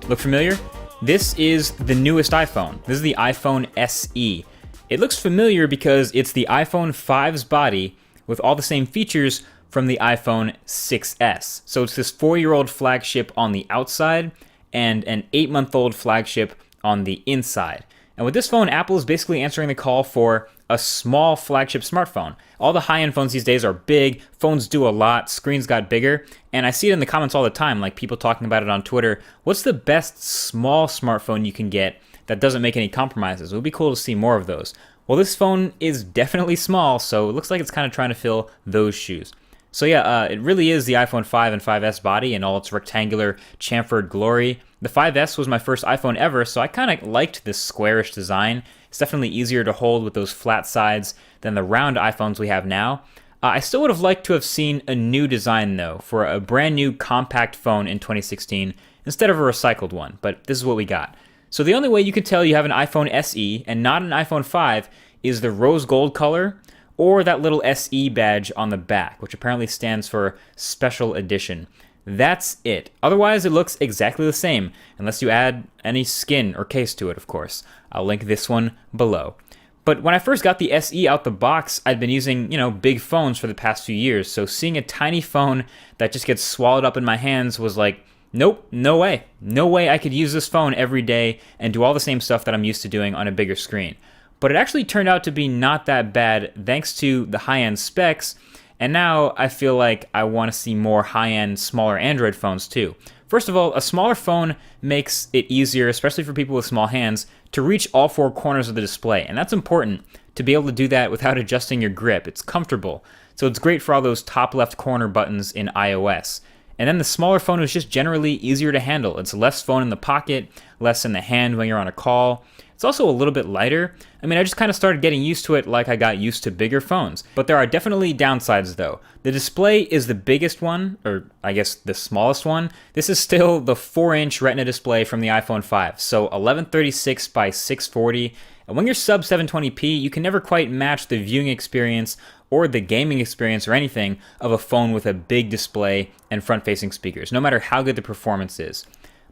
Look familiar? This is the newest iPhone. This is the iPhone SE. It looks familiar because it's the iPhone 5's body with all the same features from the iPhone 6S. So it's this 4-year-old flagship on the outside and an 8-month-old flagship on the inside. And with this phone, Apple is basically answering the call for a small flagship smartphone. All the high-end phones these days are big, phones do a lot, screens got bigger, and I see it in the comments all the time, like people talking about it on Twitter. What's the best small smartphone you can get that doesn't make any compromises? It would be cool to see more of those. Well, this phone is definitely small, so it looks like it's kind of trying to fill those shoes. So yeah, it really is the iPhone 5 and 5S body in all its rectangular chamfered glory. The 5S was my first iPhone ever, so I kind of liked this squarish design. It's definitely easier to hold with those flat sides than the round iPhones we have now. I still would have liked to have seen a new design though, for a brand new compact phone in 2016 instead of a recycled one, but this is what we got. So the only way you can tell you have an iPhone SE and not an iPhone 5 is the rose gold color, or that little SE badge on the back, which apparently stands for Special Edition. That's it. Otherwise, it looks exactly the same, unless you add any skin or case to it, of course. I'll link this one below. But when I first got the SE out the box, I'd been using, big phones for the past few years, so seeing a tiny phone that just gets swallowed up in my hands was like, nope, no way. No way I could use this phone every day and do all the same stuff that I'm used to doing on a bigger screen. But it actually turned out to be not that bad thanks to the high-end specs, and now I feel like I want to see more high-end, smaller Android phones too. First of all, a smaller phone makes it easier, especially for people with small hands, to reach all 4 corners of the display, and that's important to be able to do that without adjusting your grip. It's comfortable, so it's great for all those top left corner buttons in iOS. And then the smaller phone is just generally easier to handle. It's less phone in the pocket, less in the hand when you're on a call. It's also a little bit lighter. I just kind of started getting used to it like I got used to bigger phones. But there are definitely downsides though. The display is the biggest one, or I guess the smallest one. This is still the 4-inch Retina display from the iPhone 5, so 1136 by 640. And when you're sub 720p, you can never quite match the viewing experience or the gaming experience or anything of a phone with a big display and front-facing speakers, no matter how good the performance is.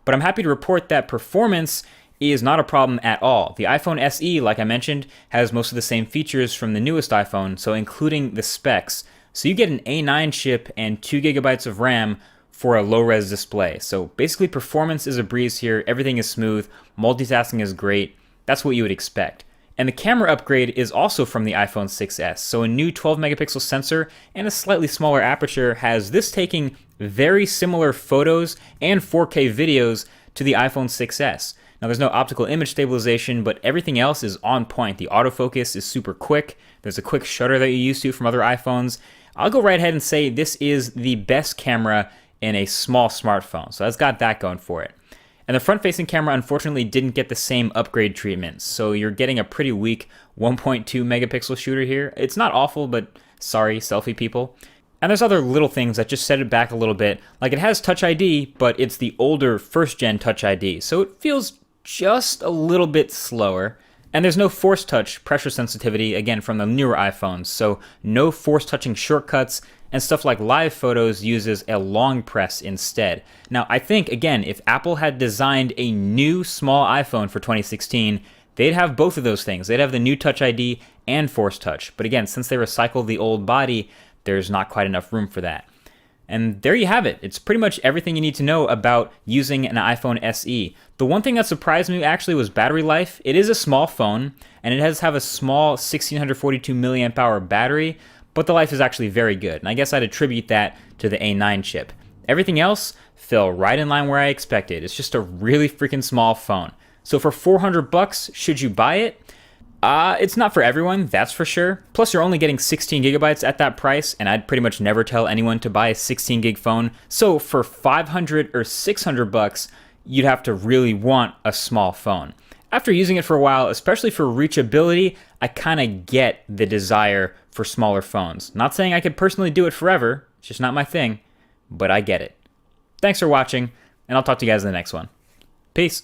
But I'm happy to report that performance is not a problem at all. The iPhone SE, like I mentioned, has most of the same features from the newest iPhone, so including the specs. So you get an A9 chip and 2 gigabytes of RAM for a low-res display. So basically performance is a breeze here, everything is smooth, multitasking is great. That's what you would expect. And the camera upgrade is also from the iPhone 6S. So a new 12 megapixel sensor and a slightly smaller aperture has this taking very similar photos and 4K videos to the iPhone 6S. Now there's no optical image stabilization, but everything else is on point. The autofocus is super quick. There's a quick shutter that you're used to from other iPhones. I'll go right ahead and say this is the best camera in a small smartphone. So that's got that going for it. And the front-facing camera unfortunately didn't get the same upgrade treatment, so you're getting a pretty weak 1.2 megapixel shooter here. It's not awful, but sorry, selfie people. And there's other little things that just set it back a little bit. Like it has Touch ID, but it's the older first-gen Touch ID, so it feels just a little bit slower. And there's no force touch pressure sensitivity, again, from the newer iPhones, so no force touching shortcuts, and stuff like live photos uses a long press instead. Now, I think, again, if Apple had designed a new small iPhone for 2016, they'd have both of those things. They'd have the new Touch ID and Force Touch. But again, since they recycled the old body, there's not quite enough room for that. And there you have it. It's pretty much everything you need to know about using an iPhone SE. The one thing that surprised me actually was battery life. It is a small phone, and it does have a small 1642 milliamp hour battery, but the life is actually very good, and I guess I'd attribute that to the A9 chip. Everything else fell right in line where I expected. It's just a really freaking small phone. So for $400, should you buy it? It's not for everyone, that's for sure. Plus, you're only getting 16 gigabytes at that price, and I'd pretty much never tell anyone to buy a 16 gig phone. So for $500 or $600, you'd have to really want a small phone. After using it for a while, especially for reachability, I kind of get the desire for smaller phones. Not saying I could personally do it forever, it's just not my thing, but I get it. Thanks for watching, and I'll talk to you guys in the next one. Peace.